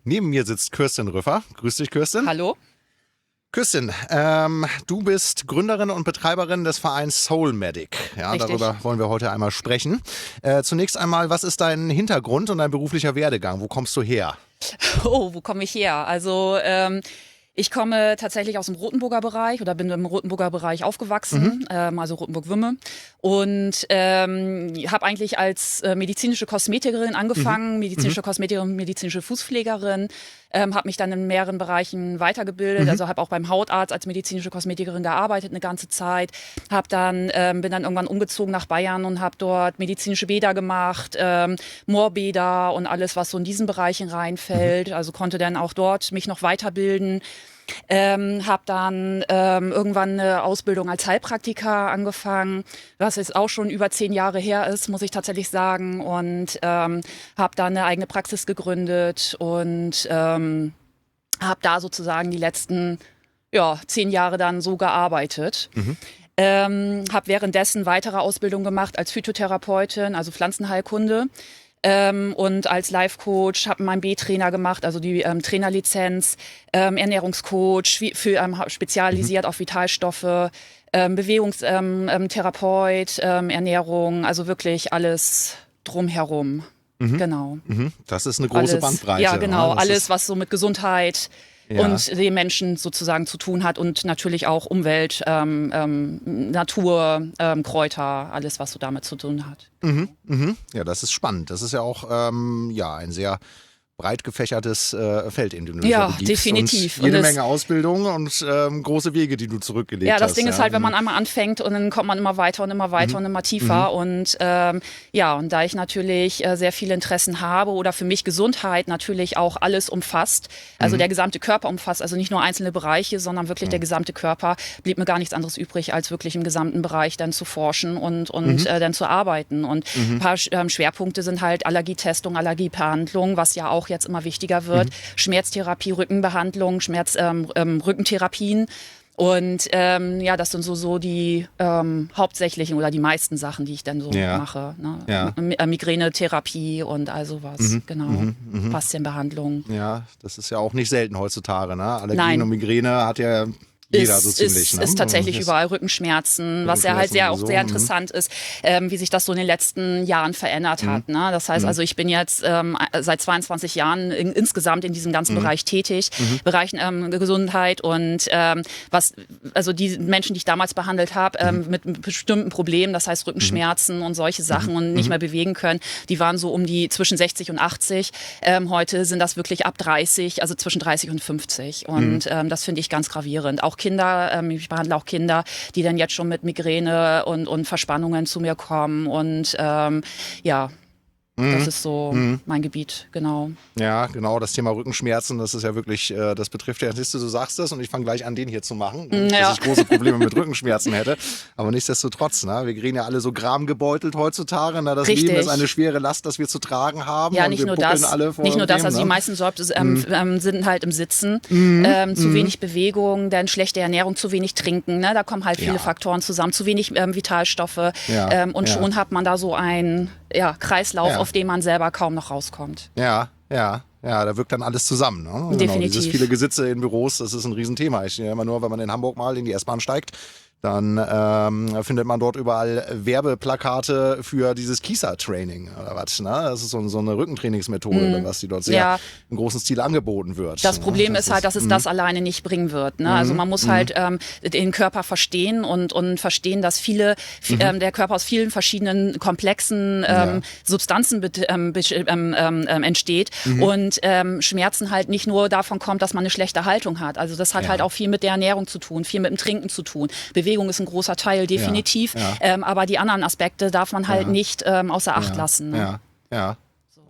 Neben mir sitzt Kirsten Rüffer. Grüß dich, Kirsten. Hallo. Kirsten, du bist Gründerin und Betreiberin des Vereins Soul Medic. Ja, Richtig. darüber wollen wir heute einmal sprechen. Zunächst einmal, was ist dein Hintergrund und dein beruflicher Werdegang? Wo kommst du her? Oh, wo komme ich her? Also ich komme tatsächlich aus dem Rothenburger Bereich oder bin im Rothenburger Bereich aufgewachsen, also Rothenburg-Wümme. Und habe eigentlich als medizinische Kosmetikerin angefangen, medizinische Kosmetikerin, medizinische Fußpflegerin. Habe mich dann in mehreren Bereichen weitergebildet, also habe auch beim Hautarzt als medizinische Kosmetikerin gearbeitet eine ganze Zeit. Bin dann irgendwann umgezogen nach Bayern und habe dort medizinische Bäder gemacht, Moorbäder und alles, was so in diesen Bereichen reinfällt. Also konnte dann auch dort mich noch weiterbilden. Habe dann irgendwann eine Ausbildung als Heilpraktiker angefangen, was jetzt auch schon über 10 Jahre her ist, muss ich tatsächlich sagen. Und habe dann eine eigene Praxis gegründet und habe da sozusagen die letzten 10 Jahre dann so gearbeitet. Habe währenddessen weitere Ausbildung gemacht als Phytotherapeutin, also Pflanzenheilkunde. Und als Life-Coach habe meinen B-Trainer gemacht, also die Trainerlizenz, Ernährungscoach, spezialisiert auf Vitalstoffe, Bewegungstherapeut, Ernährung, also wirklich alles drumherum. Genau. Das ist eine große Bandbreite. Ja, genau. Das Alles, was so mit Gesundheit und den Menschen sozusagen zu tun hat und natürlich auch Umwelt, Natur, Kräuter, alles, was so damit zu tun hat. Ja, das ist spannend. Das ist ja auch ein sehr breit gefächertes Feld, in dem du dich begibst. Definitiv. Und jede Menge Ausbildung und große Wege, die du zurückgelegt hast. Ja, das Ding ist halt, wenn man einmal anfängt und dann kommt man immer weiter und immer weiter und immer tiefer. Und und da ich natürlich sehr viele Interessen habe oder für mich Gesundheit natürlich auch alles umfasst, also der gesamte Körper umfasst, also nicht nur einzelne Bereiche, sondern wirklich der gesamte Körper, blieb mir gar nichts anderes übrig, als wirklich im gesamten Bereich dann zu forschen und dann zu arbeiten. Und ein paar Schwerpunkte sind halt Allergietestung, Allergiebehandlung, was ja auch jetzt immer wichtiger wird, Schmerztherapie, Rückenbehandlung, Rückentherapien. Und das sind so die hauptsächlichen oder die meisten Sachen, die ich dann so mache. Ne? Ja. Migränetherapie und all sowas, Faszienbehandlung. Ja, das ist ja auch nicht selten heutzutage. Ne? Allergien Nein. und Migräne hat ja jeder so ziemlich. Ist tatsächlich überall Rückenschmerzen, was ja halt sehr interessant ist, wie sich das so in den letzten Jahren verändert hat. Ne? Das heißt, also ich bin jetzt seit 22 Jahren insgesamt in diesem ganzen Bereich tätig, Bereichen Gesundheit und also die Menschen, die ich damals behandelt habe, mit bestimmten Problemen, das heißt Rückenschmerzen und solche Sachen und nicht mehr bewegen können, die waren so zwischen 60 und 80. Heute sind das wirklich ab 30, also zwischen 30 und 50 und das finde ich ganz gravierend. Auch Kinder, ich behandle auch Kinder, die dann jetzt schon mit Migräne und Verspannungen zu mir kommen und das ist so mein Gebiet, genau. Ja, genau, das Thema Rückenschmerzen, das ist ja wirklich, das betrifft ja, siehst du, du sagst das und ich fange gleich an, den hier zu machen, dass ich große Probleme mit Rückenschmerzen hätte. Aber nichtsdestotrotz, ne, wir kriegen ja alle so gramgebeutelt heutzutage. Ne, das Leben ist eine schwere Last, das wir zu tragen haben. Ja, und nicht wir nur das, alle vor nicht nur das, also ne? die meisten Jobs sind halt im Sitzen, zu wenig Bewegung, dann schlechte Ernährung, zu wenig Trinken, ne, da kommen halt viele Faktoren zusammen, zu wenig Vitalstoffe schon hat man da so einen Kreislauf, auf den man selber kaum noch rauskommt. Ja, da wirkt dann alles zusammen. Ne? Definitiv. Genau, dieses viele Gesitze in Büros, das ist ein Riesenthema. Ich sehe immer nur, wenn man in Hamburg mal in die S-Bahn steigt, dann findet man dort überall Werbeplakate für dieses Kieser-Training oder was. Ne? Das ist so eine Rückentrainingsmethode, was die dort sehr im großen Stil angeboten wird. Das Problem ist halt, dass es das alleine nicht bringen wird. Ne? Also man muss halt den Körper verstehen und verstehen, dass der Körper aus vielen verschiedenen komplexen Substanzen entsteht und Schmerzen halt nicht nur davon kommt, dass man eine schlechte Haltung hat. Also das hat halt auch viel mit der Ernährung zu tun, viel mit dem Trinken zu tun. Bewegung ist ein großer Teil, definitiv. Aber die anderen Aspekte darf man halt nicht außer Acht lassen. Ne?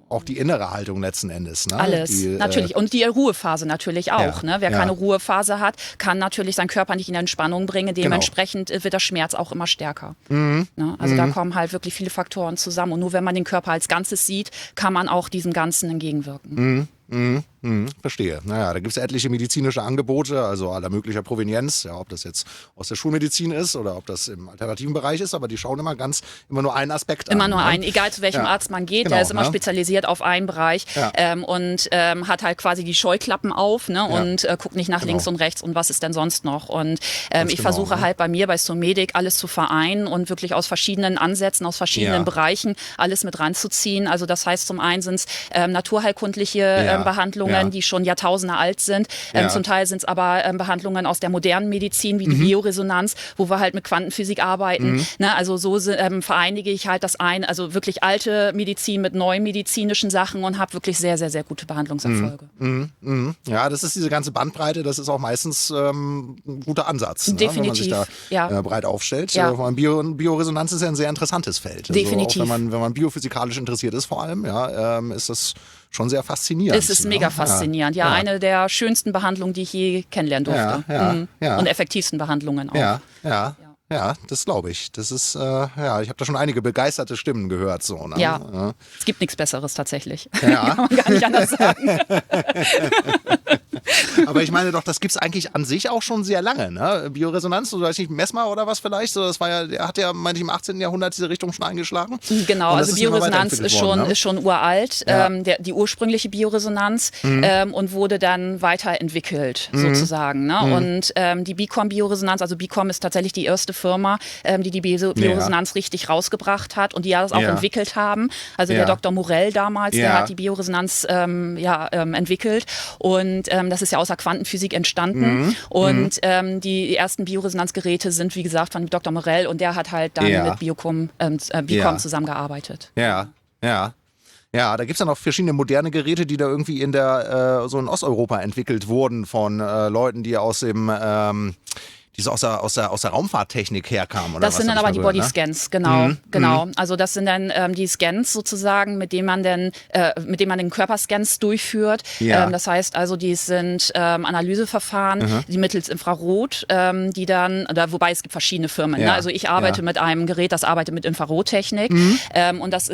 Auch die innere Haltung letzten Endes. Ne? Alles, natürlich. Und die Ruhephase natürlich auch. Ne? Wer keine Ruhephase hat, kann natürlich seinen Körper nicht in Entspannung bringen. Dementsprechend wird der Schmerz auch immer stärker. Ne? Also da kommen halt wirklich viele Faktoren zusammen. Und nur wenn man den Körper als Ganzes sieht, kann man auch diesem Ganzen entgegenwirken. Verstehe. Naja, da gibt es ja etliche medizinische Angebote, also aller möglicher Provenienz, ja, ob das jetzt aus der Schulmedizin ist oder ob das im alternativen Bereich ist, aber die schauen immer nur einen Aspekt immer an. Immer nur einen, egal zu welchem Arzt man geht, der ist immer spezialisiert auf einen Bereich und hat halt quasi die Scheuklappen auf, ne, und guckt nicht nach links und rechts und was ist denn sonst noch. Und ich versuche halt bei mir, bei Somedic, alles zu vereinen und wirklich aus verschiedenen Ansätzen, aus verschiedenen Bereichen alles mit ranzuziehen. Also das heißt, zum einen sind es naturheilkundliche Behandlungen, die schon Jahrtausende alt sind. Zum Teil sind es aber Behandlungen aus der modernen Medizin, wie die Bioresonanz, wo wir halt mit Quantenphysik arbeiten. Ne? Also so vereinige ich halt das eine, also wirklich alte Medizin mit neuen medizinischen Sachen und habe wirklich sehr, sehr, sehr gute Behandlungserfolge. Ja, das ist diese ganze Bandbreite, das ist auch meistens ein guter Ansatz. Definitiv. Ne? Wenn man sich da breit aufstellt. Bioresonanz ist ja ein sehr interessantes Feld. Also definitiv. auch wenn man biophysikalisch interessiert ist vor allem, ist das schon sehr faszinierend. Es ist mega faszinierend. Ja, eine der schönsten Behandlungen, die ich je kennenlernen durfte. Und effektivsten Behandlungen auch. Ja, das glaube ich. Das ist, ich habe da schon einige begeisterte Stimmen gehört. So, ne? Ja, es gibt nichts Besseres tatsächlich. Ja. Kann man gar nicht anders sagen. Aber ich meine doch, das gibt es eigentlich an sich auch schon sehr lange, ne? Bioresonanz, oder weiß nicht, Mesmer oder was vielleicht? So, das war ja, der hat ja, meine ich, im 18. Jahrhundert diese Richtung schon eingeschlagen. Genau, also Bioresonanz ist schon uralt, die ursprüngliche Bioresonanz und wurde dann weiterentwickelt, sozusagen. Ne? Und die BICOM-Bioresonanz, also BICOM ist tatsächlich die erste Firma, die Bioresonanz richtig rausgebracht hat und die das auch entwickelt haben. Also der Dr. Morell damals, der hat die Bioresonanz entwickelt und das ist ja aus der Quantenphysik entstanden und die ersten Bioresonanzgeräte sind, wie gesagt, von Dr. Morell und der hat halt dann mit BICOM zusammengearbeitet. Ja, da gibt es dann auch verschiedene moderne Geräte, die da irgendwie so in Osteuropa entwickelt wurden von Leuten, die aus dem die so aus der Raumfahrttechnik herkamen. Oder das sind dann aber die Bodyscans, genau. Also das sind dann die Scans sozusagen, mit denen man den Körperscans durchführt. Das heißt also, die sind Analyseverfahren, die mittels Infrarot, die dann, wobei es gibt verschiedene Firmen. Ne? Also ich arbeite mit einem Gerät, das arbeitet mit Infrarottechnik und das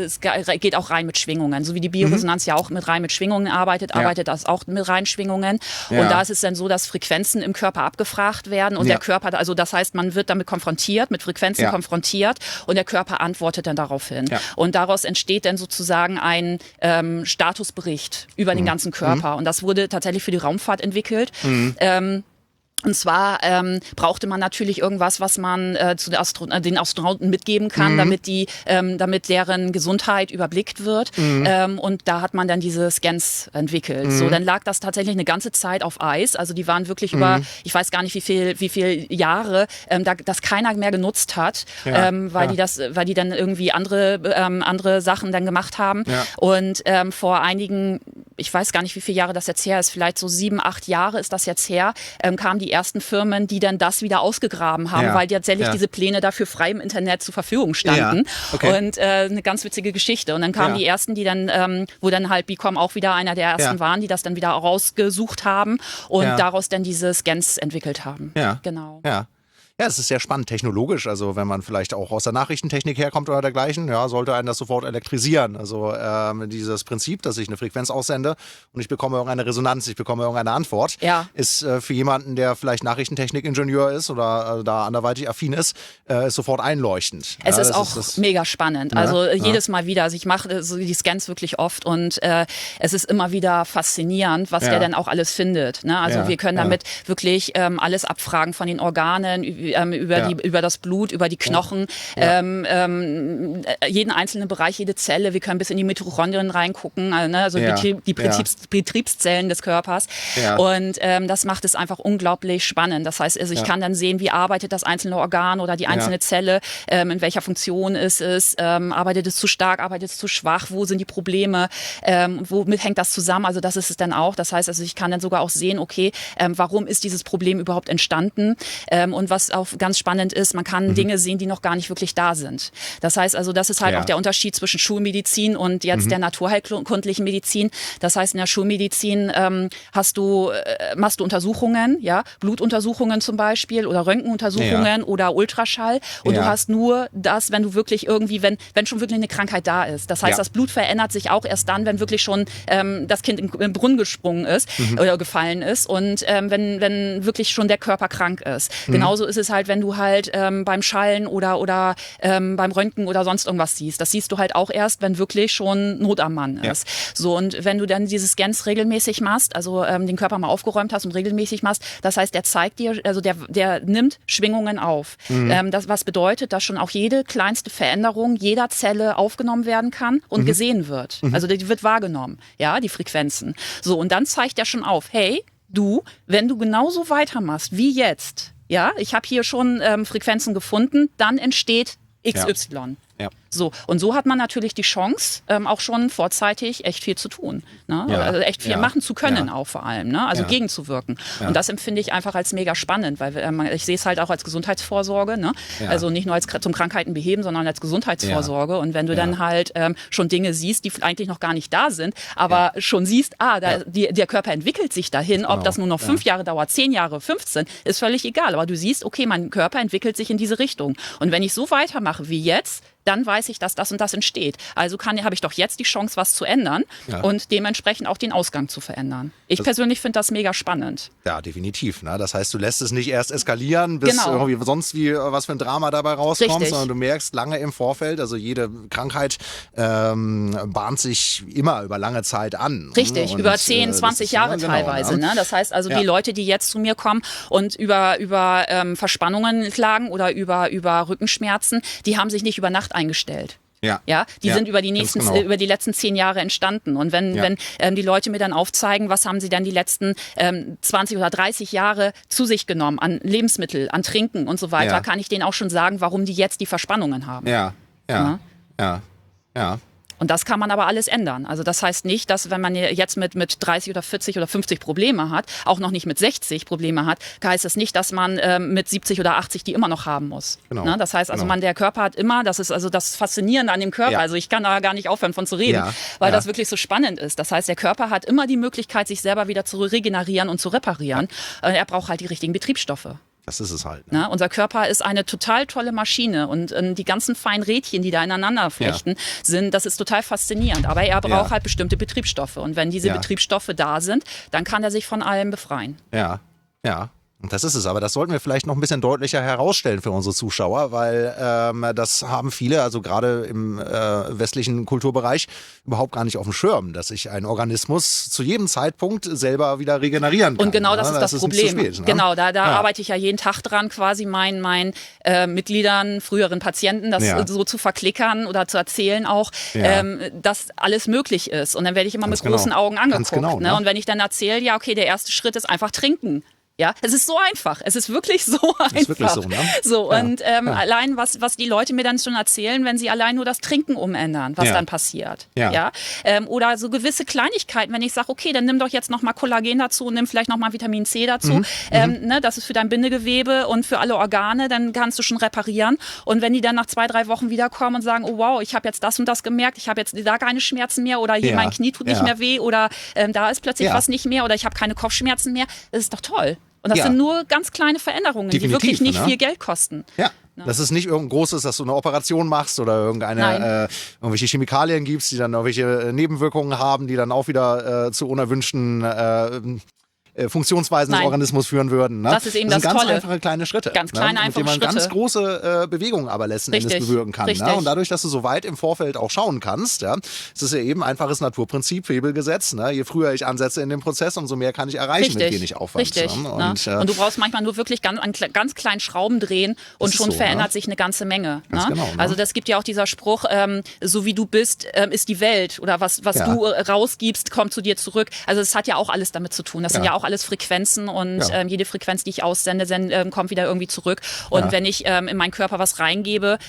geht auch rein mit Schwingungen. So wie die Bioresonanz ja auch mit Schwingungen arbeitet das auch mit rein Schwingungen. Und da ist es dann so, dass Frequenzen im Körper abgefragt werden und der Körper, also das heißt, man wird damit konfrontiert, mit Frequenzen konfrontiert und der Körper antwortet dann daraufhin. Und daraus entsteht dann sozusagen ein Statusbericht über den ganzen Körper. Und das wurde tatsächlich für die Raumfahrt entwickelt. Und zwar brauchte man natürlich irgendwas, was man zu den Astronauten mitgeben kann, damit deren Gesundheit überblickt wird. Und da hat man dann diese Scans entwickelt. So, dann lag das tatsächlich eine ganze Zeit auf Eis. Also die waren wirklich über, ich weiß gar nicht wie viel Jahre, das keiner mehr genutzt hat, weil die dann irgendwie andere Sachen dann gemacht haben. Und vor einigen, ich weiß gar nicht, wie viele Jahre das jetzt her ist, vielleicht so 7, 8 Jahre ist das jetzt her, kamen die ersten Firmen, die dann das wieder ausgegraben haben, weil tatsächlich diese Pläne dafür frei im Internet zur Verfügung standen. Und eine ganz witzige Geschichte. Und dann kamen die ersten, die dann, wo dann halt BICOM auch wieder einer der ersten waren, die das dann wieder rausgesucht haben und daraus dann diese Scans entwickelt haben. Genau. Ja, es ist sehr spannend technologisch. Also wenn man vielleicht auch aus der Nachrichtentechnik herkommt oder dergleichen, sollte einen das sofort elektrisieren. Also dieses Prinzip, dass ich eine Frequenz aussende und ich bekomme irgendeine Resonanz, ich bekomme irgendeine Antwort, ist für jemanden, der vielleicht Nachrichtentechnik-Ingenieur ist oder da anderweitig affin ist sofort einleuchtend. Es ist auch mega spannend. Also jedes Mal wieder. Also ich mache die Scans wirklich oft und es ist immer wieder faszinierend, was der dann auch alles findet. Ne? Also wir können damit wirklich alles abfragen von den Organen, über das Blut, über die Knochen, jeden einzelnen Bereich, jede Zelle. Wir können bis in die Mitochondrien reingucken, also die Betriebszellen des Körpers. Und das macht es einfach unglaublich spannend. Das heißt, also ich kann dann sehen, wie arbeitet das einzelne Organ oder die einzelne Zelle, in welcher Funktion ist es, arbeitet es zu stark, arbeitet es zu schwach, wo sind die Probleme, womit hängt das zusammen? Also das ist es dann auch. Das heißt, also ich kann dann sogar auch sehen, okay, warum ist dieses Problem überhaupt entstanden und was auch ganz spannend ist, man kann Dinge sehen, die noch gar nicht wirklich da sind. Das heißt also, das ist halt auch der Unterschied zwischen Schulmedizin und jetzt der naturheilkundlichen Medizin. Das heißt, in der Schulmedizin machst du Untersuchungen, ja, Blutuntersuchungen zum Beispiel oder Röntgenuntersuchungen oder Ultraschall und du hast nur das, wenn du wirklich irgendwie, wenn schon wirklich eine Krankheit da ist. Das heißt, das Blut verändert sich auch erst dann, wenn wirklich schon das Kind in den Brunnen gesprungen ist oder gefallen ist und wenn wirklich schon der Körper krank ist. Genauso ist es halt, wenn du halt beim Schallen oder beim Röntgen oder sonst irgendwas siehst. Das siehst du halt auch erst, wenn wirklich schon Not am Mann ist. So, und wenn du dann diese Scans regelmäßig machst, also den Körper mal aufgeräumt hast und regelmäßig machst, das heißt, der zeigt dir, also der nimmt Schwingungen auf. Das was bedeutet, dass schon auch jede kleinste Veränderung jeder Zelle aufgenommen werden kann und gesehen wird. Also die wird wahrgenommen, ja, die Frequenzen. So, und dann zeigt er schon auf, hey, du, wenn du genauso weitermachst wie jetzt, ja, ich habe hier schon Frequenzen gefunden, dann entsteht XY. Ja. So, und so hat man natürlich die Chance, auch schon vorzeitig echt viel zu tun. Ne? Also echt viel machen zu können auch vor allem, ne? Also gegenzuwirken. Und das empfinde ich einfach als mega spannend, weil ich sehe es halt auch als Gesundheitsvorsorge. Ne? Also nicht nur als zum Krankheiten beheben, sondern als Gesundheitsvorsorge. Und wenn du dann halt schon Dinge siehst, die eigentlich noch gar nicht da sind, aber schon siehst, der Körper entwickelt sich dahin, ob das nur noch 5 Jahre dauert, 10 Jahre, 15, ist völlig egal. Aber du siehst, okay, mein Körper entwickelt sich in diese Richtung. Und wenn ich so weitermache wie jetzt, dann weiß ich, dass das und das entsteht. Also habe ich doch jetzt die Chance, was zu ändern und dementsprechend auch den Ausgang zu verändern. Ich persönlich finde das mega spannend. Ja, definitiv. Ne? Das heißt, du lässt es nicht erst eskalieren, bis irgendwie sonst was für ein Drama dabei rauskommt, sondern du merkst lange im Vorfeld, also jede Krankheit bahnt sich immer über lange Zeit an. Richtig, über 10, 20 Jahre teilweise. Ne? Das heißt also, die Leute, die jetzt zu mir kommen und über Verspannungen klagen oder über Rückenschmerzen, die haben sich nicht über Nacht eingestellt. Die sind über die letzten 10 Jahre entstanden. Und wenn die Leute mir dann aufzeigen, was haben sie denn die letzten 20 oder 30 Jahre zu sich genommen an Lebensmittel, an Trinken und so weiter, kann ich denen auch schon sagen, warum die jetzt die Verspannungen haben. Ja. Und das kann man aber alles ändern. Also das heißt nicht, dass wenn man jetzt mit 30 oder 40 oder 50 Probleme hat, auch noch nicht mit 60 Probleme hat, heißt das nicht, dass man mit 70 oder 80 die immer noch haben muss. Genau. Ne? Das heißt also, der Körper hat immer, das ist also das Faszinierende an dem Körper, also ich kann da gar nicht aufhören von zu reden, weil das wirklich so spannend ist. Das heißt, der Körper hat immer die Möglichkeit, sich selber wieder zu regenerieren und zu reparieren. Er braucht halt die richtigen Betriebsstoffe. Das ist es halt. Ne? Na, unser Körper ist eine total tolle Maschine und die ganzen feinen Rädchen, die da ineinander flechten, das ist total faszinierend. Aber er braucht halt bestimmte Betriebsstoffe. Und wenn diese Betriebsstoffe da sind, dann kann er sich von allem befreien. Ja. Und das ist es, aber das sollten wir vielleicht noch ein bisschen deutlicher herausstellen für unsere Zuschauer, weil das haben viele, also gerade im westlichen Kulturbereich, überhaupt gar nicht auf dem Schirm, dass sich ein Organismus zu jedem Zeitpunkt selber wieder regenerieren kann. Und genau das ist das Problem. Spät, ne? Genau, da arbeite ich ja jeden Tag dran, quasi meinen Mitgliedern, früheren Patienten, das so zu verklickern oder zu erzählen auch, dass alles möglich ist. Und dann werde ich immer mit großen Augen angeguckt. Genau, ne? Und wenn ich dann erzähle, ja okay, der erste Schritt ist einfach trinken. Ja, es ist so einfach. Es ist wirklich so einfach. Ist wirklich so, ne? So, und allein, was die Leute mir dann schon erzählen, wenn sie allein nur das Trinken umändern, was dann passiert. Oder so gewisse Kleinigkeiten, wenn ich sage, okay, dann nimm doch jetzt nochmal Kollagen dazu und nimm vielleicht nochmal Vitamin C dazu. Ne, das ist für dein Bindegewebe und für alle Organe, dann kannst du schon reparieren. Und wenn die dann nach 2, 3 Wochen wiederkommen und sagen, oh wow, ich habe jetzt das und das gemerkt, ich habe jetzt da keine Schmerzen mehr oder hier mein Knie tut nicht mehr weh oder da ist plötzlich was nicht mehr oder ich habe keine Kopfschmerzen mehr, das ist doch toll. Und das sind nur ganz kleine Veränderungen, die wirklich nicht viel Geld kosten. Ja. Das ist nicht irgendein großes, dass du eine Operation machst oder irgendwelche Chemikalien gibst, die dann irgendwelche Nebenwirkungen haben, die dann auch wieder zu unerwünschten Funktionsweisen des Organismus führen würden. Ne? Das ist eben das sind ganz Tolle. Einfache kleine Schritte. Ganz kleine, einfache Schritte. Mit denen man ganz große Bewegungen aber letzten Endes bewirken kann. Ne? Und dadurch, dass du so weit im Vorfeld auch schauen kannst, ist es ja eben einfaches Naturprinzip, Hebelgesetz. Ne? Je früher ich ansetze in dem Prozess, umso mehr kann ich erreichen mit wenig Aufwand. Ne? Und du brauchst manchmal nur wirklich an ganz kleinen Schrauben drehen und schon verändert sich eine ganze Menge. Ne? Genau, ne? Also das gibt ja auch dieser Spruch, so wie du bist, ist die Welt. Oder was du rausgibst, kommt zu dir zurück. Also es hat ja auch alles damit zu tun. Das sind ja auch alles Frequenzen und jede Frequenz, die ich aussende, kommt wieder irgendwie zurück. Und wenn ich in meinen Körper was reingebe,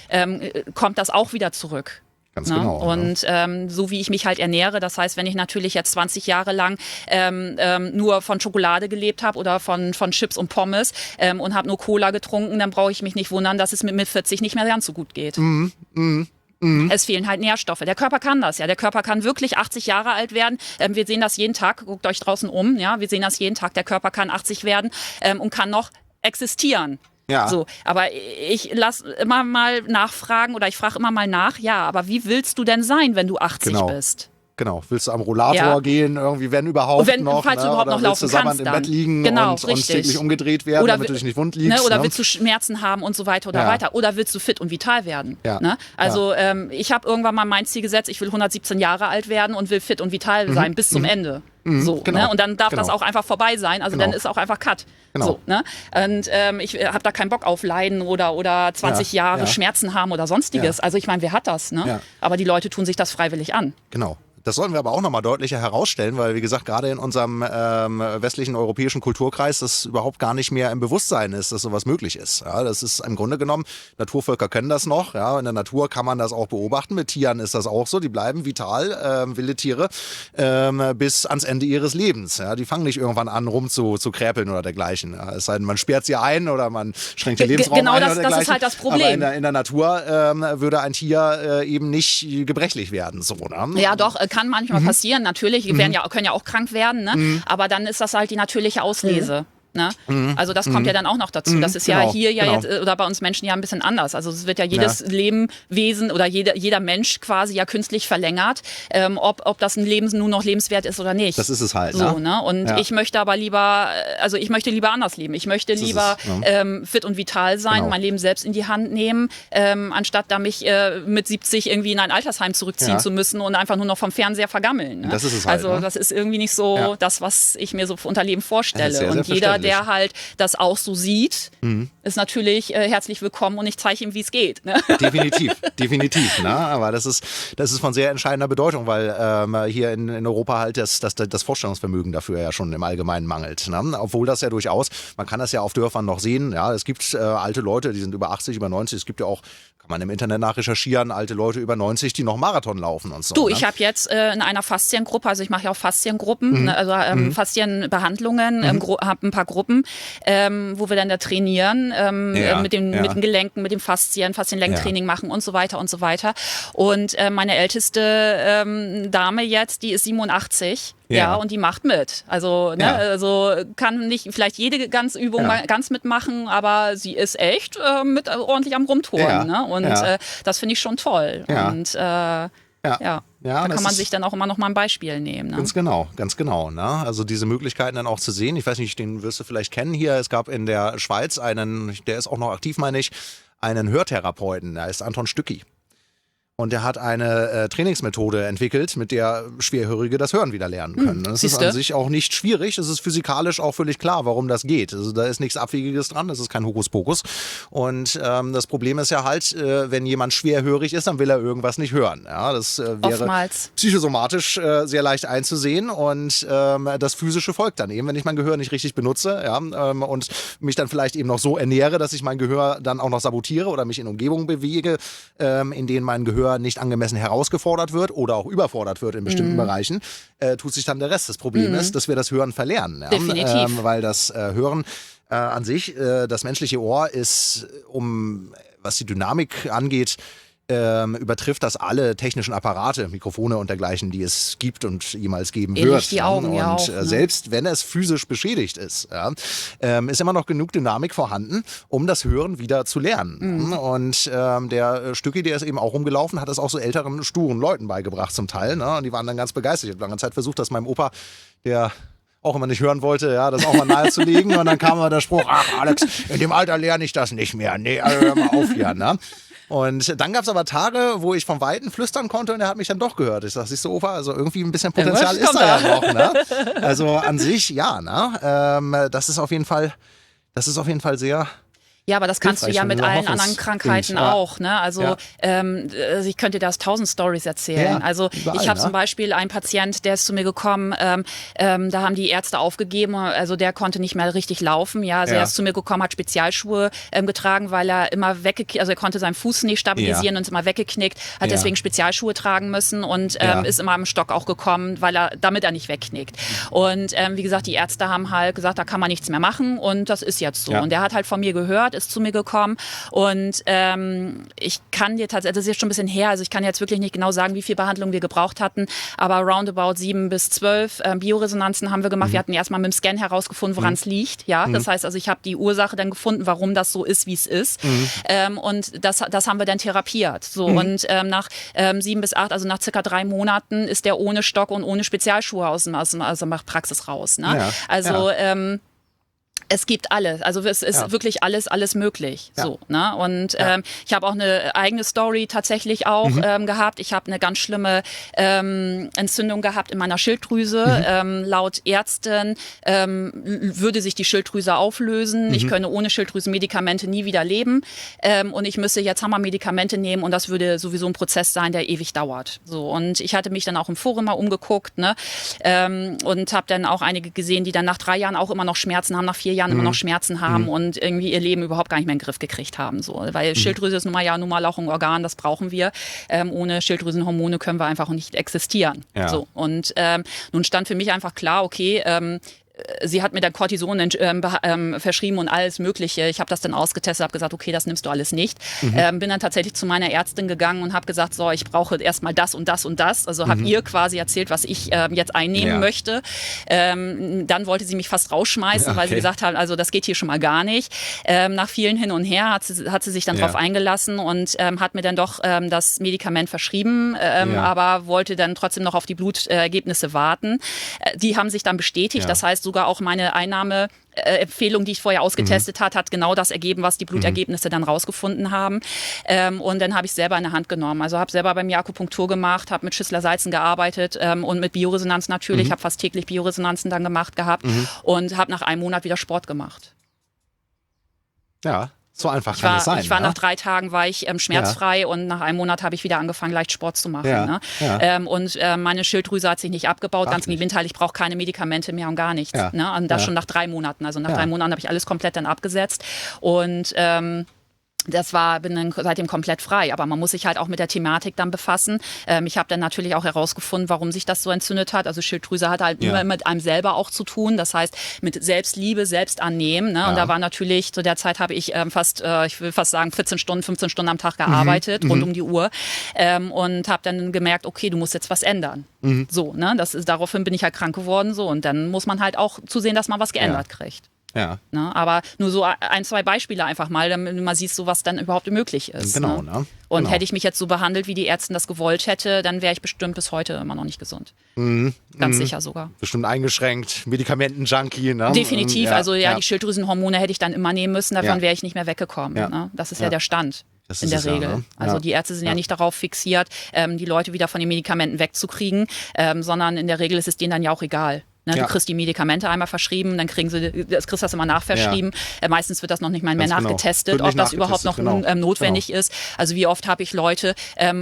kommt das auch wieder zurück. Ganz ne? genau. Und so wie ich mich halt ernähre, das heißt, wenn ich natürlich jetzt 20 Jahre lang nur von Schokolade gelebt habe oder von Chips und Pommes und habe nur Cola getrunken, dann brauche ich mich nicht wundern, dass es mit 40 nicht mehr ganz so gut geht. Es fehlen halt Nährstoffe. Der Körper kann das, ja. Der Körper kann wirklich 80 Jahre alt werden. Wir sehen das jeden Tag. Guckt euch draußen um, ja. Wir sehen das jeden Tag. Der Körper kann 80 werden und kann noch existieren. Ja. So, aber ich lasse immer mal nachfragen oder ich frage immer mal nach, ja, aber wie willst du denn sein, wenn du 80 bist? Genau, willst du am Rollator gehen, irgendwie, wenn überhaupt noch, falls du überhaupt noch laufen willst du kannst, im Bett liegen und täglich umgedreht werden, damit du dich nicht wund liegst. Ne, oder willst du Schmerzen haben und so weiter oder weiter. Oder willst du fit und vital werden. Ja. Ne? Also ich habe irgendwann mal mein Ziel gesetzt, ich will 117 Jahre alt werden und will fit und vital sein bis zum Ende. So, genau. Ne? Und dann darf das auch einfach vorbei sein. Also dann ist auch einfach Cut. Genau. So, ne? Und ich habe da keinen Bock auf Leiden oder 20 Jahre Schmerzen haben oder sonstiges. Also ich meine, wer hat das? Ne? Ja. Aber die Leute tun sich das freiwillig an. Genau. Das sollten wir aber auch nochmal deutlicher herausstellen, weil, wie gesagt, gerade in unserem westlichen europäischen Kulturkreis das überhaupt gar nicht mehr im Bewusstsein ist, dass sowas möglich ist. Ja, das ist im Grunde genommen, Naturvölker können das noch. Ja, in der Natur kann man das auch beobachten. Mit Tieren ist das auch so. Die bleiben vital, wilde Tiere, bis ans Ende ihres Lebens. Ja, die fangen nicht irgendwann an, zu kräpeln oder dergleichen. Ja, es sei denn, man sperrt sie ein oder man schränkt den Lebensraum genau ein das, oder dergleichen. Das ist halt das Problem. Aber in der Natur würde ein Tier eben nicht gebrechlich werden. So, ne? Ja, doch, kann manchmal passieren, natürlich. Können ja auch krank werden, ne? Aber dann ist das halt die natürliche Auslese. Ne? Also das kommt ja dann auch noch dazu. Das ist ja hier jetzt, oder bei uns Menschen ja ein bisschen anders. Also es wird ja jedes Lebewesen oder jeder Mensch quasi ja künstlich verlängert, ob das ein Leben nun noch lebenswert ist oder nicht. Das ist es halt. So, ne? Und ich möchte aber lieber, ich möchte lieber anders leben. Ich möchte lieber fit und vital sein, mein Leben selbst in die Hand nehmen, anstatt da mich mit 70 irgendwie in ein Altersheim zurückziehen zu müssen und einfach nur noch vom Fernseher vergammeln. Ne? Das ist es halt. Also das ist irgendwie nicht so das, was ich mir so unter Leben vorstelle. Sehr, und sehr jeder, der halt das auch so sieht, ist natürlich herzlich willkommen und ich zeige ihm, wie es geht. Ne? Definitiv. Ne? Aber das ist von sehr entscheidender Bedeutung, weil hier in Europa halt das Vorstellungsvermögen dafür ja schon im Allgemeinen mangelt. Ne? Obwohl das ja durchaus, man kann das ja auf Dörfern noch sehen, ja, es gibt alte Leute, die sind über 80, über 90, es gibt ja auch, kann man im Internet nachrecherchieren, alte Leute über 90, die noch Marathon laufen und so. Du, ne? ich habe jetzt in einer Fasziengruppe, also ich mache ja auch Fasziengruppen, also Faszienbehandlungen, habe ein paar Gruppen, wo wir dann da trainieren, mit den Gelenken, mit dem Faszienlenktraining machen und so weiter und so weiter. Und meine älteste Dame jetzt, die ist 87. Ja, und die macht mit. Also, ne, also kann nicht vielleicht jede ganze Übung mal ganz mitmachen, aber sie ist echt mit ordentlich am Rumtouren. Ne? Und das finde ich schon toll. Ja. Und da kann man sich dann auch immer noch mal ein Beispiel nehmen. Ne? Ganz genau. Ne? Also diese Möglichkeiten dann auch zu sehen. Ich weiß nicht, den wirst du vielleicht kennen hier. Es gab in der Schweiz einen, der ist auch noch aktiv, meine ich, einen Hörtherapeuten. Der heißt Anton Stücki. Und der hat eine Trainingsmethode entwickelt, mit der Schwerhörige das Hören wieder lernen können. Das ist an sich auch nicht schwierig. Es ist physikalisch auch völlig klar, warum das geht. Also da ist nichts Abwegiges dran, das ist kein Hokuspokus. Und das Problem ist ja halt, wenn jemand schwerhörig ist, dann will er irgendwas nicht hören. Ja, das wäre oftmals psychosomatisch sehr leicht einzusehen. Und das Physische folgt dann eben, wenn ich mein Gehör nicht richtig benutze und mich dann vielleicht eben noch so ernähre, dass ich mein Gehör dann auch noch sabotiere oder mich in Umgebungen bewege, in denen mein Gehör nicht angemessen herausgefordert wird oder auch überfordert wird in bestimmten Bereichen, tut sich dann der Rest. Das Problem ist, dass wir das Hören verlernen. Ja? Definitiv. Weil das Hören an sich, das menschliche Ohr ist, was die Dynamik angeht, übertrifft das alle technischen Apparate, Mikrofone und dergleichen, die es gibt und jemals geben wird. Die Augen und ja auch, ne? Selbst wenn es physisch beschädigt ist, ist immer noch genug Dynamik vorhanden, um das Hören wieder zu lernen. Und der Stücki, der ist eben auch rumgelaufen, hat es auch so älteren, sturen Leuten beigebracht zum Teil. Ne? Und die waren dann ganz begeistert. Ich habe lange Zeit versucht, das meinem Opa, der auch immer nicht hören wollte, das auch mal nahezulegen. Und dann kam immer der Spruch, ach Alex, in dem Alter lerne ich das nicht mehr. Nee, hör mal auf hier. Ne? Und dann gab es aber Tage, wo ich vom Weiten flüstern konnte und er hat mich dann doch gehört. Ich sag, siehst du, Opa, also irgendwie ein bisschen Potenzial ist da ja noch. Ne? Also an sich, ja, ne? Das ist auf jeden Fall sehr Ja, aber das kannst du hilfreich, ja wenn mit du allen Hoffnungs- anderen Krankheiten Ja. auch. Ne? Also Ja. ich könnte dir das 1000 Stories erzählen. Ja, Also überall, ich habe ne? zum Beispiel einen Patient, der ist zu mir gekommen, da haben die Ärzte aufgegeben, also der konnte nicht mehr richtig laufen. Ja, also Ja. er ist zu mir gekommen, hat Spezialschuhe getragen, weil er immer also er konnte seinen Fuß nicht stabilisieren Ja. und ist immer weggeknickt, hat Ja. deswegen Spezialschuhe tragen müssen und Ja. ist immer am Stock auch gekommen, damit er nicht wegknickt. Und wie gesagt, die Ärzte haben halt gesagt, da kann man nichts mehr machen und das ist jetzt so. Ja. Und der hat halt von mir gehört, ist zu mir gekommen und ich kann dir tatsächlich, das ist jetzt schon ein bisschen her, also ich kann jetzt wirklich nicht genau sagen, wie viel Behandlung wir gebraucht hatten, aber roundabout 7 bis 12 Bioresonanzen haben wir gemacht. Wir hatten erstmal mit dem Scan herausgefunden, woran es liegt. Ja, das heißt also, ich habe die Ursache dann gefunden, warum das so ist, wie es ist. Und das haben wir dann therapiert. So und nach 7 bis 8, also nach circa 3 Monaten ist der ohne Stock und ohne Spezialschuhe aus der Praxis raus. Ne? Ja. Also es gibt alles, also es ist wirklich alles möglich. Ja. So, ne? Und ich habe auch eine eigene Story tatsächlich auch gehabt. Ich habe eine ganz schlimme Entzündung gehabt in meiner Schilddrüse. Laut Ärzten würde sich die Schilddrüse auflösen. Ich könne ohne Schilddrüsenmedikamente nie wieder leben. Und ich müsste jetzt Hammermedikamente nehmen und das würde sowieso ein Prozess sein, der ewig dauert. So, und ich hatte mich dann auch im Forum mal umgeguckt, ne? Und habe dann auch einige gesehen, die dann nach 3 Jahren auch immer noch Schmerzen haben, nach 4 Jahren immer noch Schmerzen haben und irgendwie ihr Leben überhaupt gar nicht mehr in den Griff gekriegt haben. So. Weil Schilddrüse ist nun mal auch ein Organ, das brauchen wir. Ohne Schilddrüsenhormone können wir einfach nicht existieren. Ja. So. Und nun stand für mich einfach klar, okay, sie hat mir dann Cortison verschrieben und alles Mögliche. Ich habe das dann ausgetestet, habe gesagt, okay, das nimmst du alles nicht. Bin dann tatsächlich zu meiner Ärztin gegangen und habe gesagt, so, ich brauche erstmal das und das und das. Also habe ihr quasi erzählt, was ich jetzt einnehmen möchte. Dann wollte sie mich fast rausschmeißen, weil sie gesagt hat, also das geht hier schon mal gar nicht. Nach vielen hin und her hat sie sich dann drauf eingelassen und hat mir dann doch das Medikament verschrieben, aber wollte dann trotzdem noch auf die Blutergebnisse warten. Die haben sich dann bestätigt. Das heißt, sogar auch meine Einnahmeempfehlung, die ich vorher ausgetestet hat genau das ergeben, was die Blutergebnisse dann rausgefunden haben. Und dann habe ich selber in der Hand genommen. Also habe selber bei mir Akupunktur gemacht, habe mit Schüssler-Salzen gearbeitet und mit Bioresonanz natürlich. Habe fast täglich Bioresonanzen dann gemacht gehabt und habe nach einem Monat wieder Sport gemacht. Ja. So einfach kann es sein. Ich war nach 3 Tagen schmerzfrei und nach einem Monat habe ich wieder angefangen, leicht Sport zu machen. Ja. Ne? Ja. Und meine Schilddrüse hat sich nicht abgebaut, ganz im Gegenteil, ich brauche keine Medikamente mehr und gar nichts. Ja. Ne? Und das schon nach 3 Monaten. Also nach 3 Monaten habe ich alles komplett dann abgesetzt und bin dann seitdem komplett frei. Aber man muss sich halt auch mit der Thematik dann befassen. Ich habe dann natürlich auch herausgefunden, warum sich das so entzündet hat. Also Schilddrüse hat halt immer mit einem selber auch zu tun. Das heißt, mit Selbstliebe, Selbstannehmen. Ne? Und da war natürlich, zu der Zeit habe ich ich will fast sagen, 14 Stunden, 15 Stunden am Tag gearbeitet, rund um die Uhr. Und habe dann gemerkt, okay, du musst jetzt was ändern. So, ne? Daraufhin bin ich halt krank geworden. So. Und dann muss man halt auch zusehen, dass man was geändert kriegt. Ja. Ne? Aber nur so 1, 2 Beispiele einfach mal, damit man sieht, so was dann überhaupt möglich ist. Genau, ne? ne? Und Genau. hätte ich mich jetzt so behandelt, wie die Ärztin das gewollt hätte, dann wäre ich bestimmt bis heute immer noch nicht gesund. Ganz sicher sogar. Bestimmt eingeschränkt, Medikamenten-Junkie, ne? Definitiv. Also die Schilddrüsenhormone hätte ich dann immer nehmen müssen, davon wäre ich nicht mehr weggekommen. Ja. Ne? Das ist ja der Stand. Das In ist der es ja, Regel. ne? Also Ja. die Ärzte sind ja nicht darauf fixiert, die Leute wieder von den Medikamenten wegzukriegen, sondern in der Regel ist es denen dann ja auch egal. Ne? Ja. Du kriegst die Medikamente einmal verschrieben, dann kriegst du das immer nachverschrieben. Meistens wird das noch nicht mal mehr Ganz genau. nachgetestet, Wird nicht ob das überhaupt noch nachgetestet, genau. notwendig ist. Also wie oft habe ich Leute,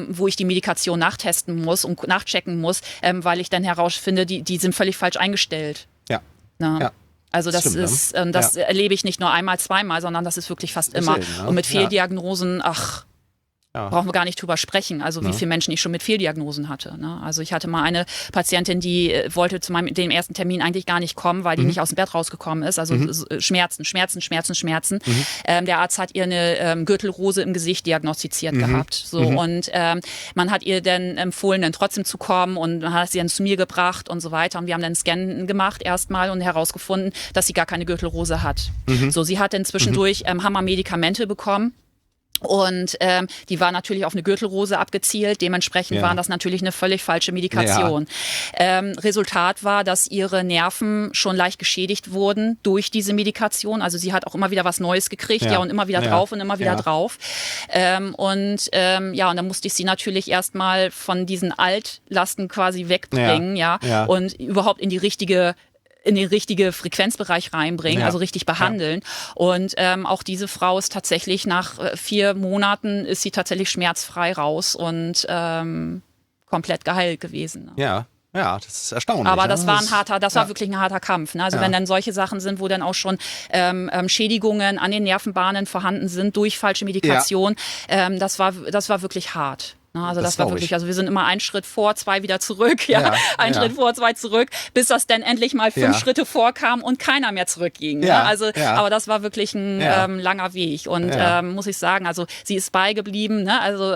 wo ich die Medikation nachtesten muss und nachchecken muss, weil ich dann herausfinde, die sind völlig falsch eingestellt. Ja. Ne? Ja. Also das Stimmt, ne? ist, das erlebe ich nicht nur einmal, zweimal, sondern das ist wirklich fast immer. Selten, ne? Und mit Ja. Fehldiagnosen, Ja. brauchen wir gar nicht drüber sprechen, also wie viele Menschen ich schon mit Fehldiagnosen hatte. Ne? Also ich hatte mal eine Patientin, die wollte zu dem ersten Termin eigentlich gar nicht kommen, weil die nicht aus dem Bett rausgekommen ist. Also Schmerzen. Der Arzt hat ihr eine Gürtelrose im Gesicht diagnostiziert gehabt. So, und man hat ihr dann empfohlen, dann trotzdem zu kommen und man hat sie dann zu mir gebracht und so weiter. Und wir haben dann einen Scan gemacht erstmal und herausgefunden, dass sie gar keine Gürtelrose hat. So, sie hat dann zwischendurch Hammermedikamente bekommen. Und die war natürlich auf eine Gürtelrose abgezielt. Dementsprechend waren das natürlich eine völlig falsche Medikation. Resultat war, dass ihre Nerven schon leicht geschädigt wurden durch diese Medikation. Also sie hat auch immer wieder was Neues gekriegt, und immer wieder drauf und immer wieder drauf. Und dann musste ich sie natürlich erstmal von diesen Altlasten quasi wegbringen, und überhaupt in die richtige in den richtigen Frequenzbereich reinbringen, also richtig behandeln. Und auch diese Frau ist tatsächlich nach 4 Monaten ist sie tatsächlich schmerzfrei raus und komplett geheilt gewesen. Ja. Ja, das ist erstaunlich. Aber das war war wirklich ein harter Kampf. Ne? Also wenn dann solche Sachen sind, wo dann auch schon Schädigungen an den Nervenbahnen vorhanden sind durch falsche Medikation, das war wirklich hart. Also das war wirklich, also wir sind immer 1 Schritt vor, 2 wieder zurück, ein Schritt vor, 2 zurück, bis das dann endlich mal 5 Schritte vorkam und keiner mehr zurückging. Ne? Also, aber das war wirklich ein langer Weg und muss ich sagen, also sie ist beigeblieben, ne? Also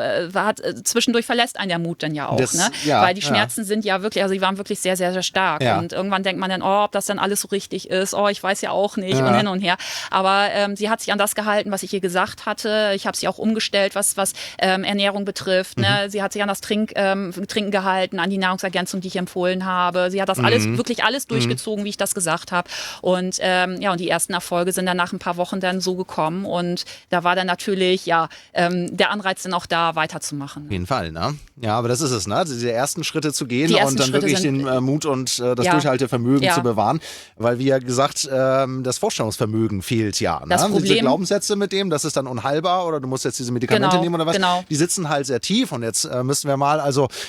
zwischendurch verlässt einen der Mut dann ja auch, ne? Weil die Schmerzen sind ja wirklich, also sie waren wirklich sehr, sehr, sehr stark und irgendwann denkt man dann, ob das dann alles so richtig ist, ich weiß ja auch nicht und hin und her, aber sie hat sich an das gehalten, was ich ihr gesagt hatte, ich habe sie auch umgestellt, was Ernährung betrifft, ne? Sie hat sich an das Trinken gehalten, an die Nahrungsergänzung, die ich empfohlen habe. Sie hat das wirklich alles durchgezogen, wie ich das gesagt habe. Und und die ersten Erfolge sind dann nach ein paar Wochen dann so gekommen. Und da war dann natürlich der Anreiz dann auch da, weiterzumachen. Auf jeden Fall, ne? Ja, aber das ist es, ne? Diese ersten Schritte zu gehen und dann wirklich den Mut und das Durchhaltevermögen zu bewahren. Weil, wie ja gesagt, das Vorstellungsvermögen fehlt ja. Ne? Das Problem, diese Glaubenssätze mit dem, das ist dann unheilbar oder du musst jetzt diese Medikamente nehmen oder was. Die sitzen halt sehr tief. Und jetzt müssen wir mal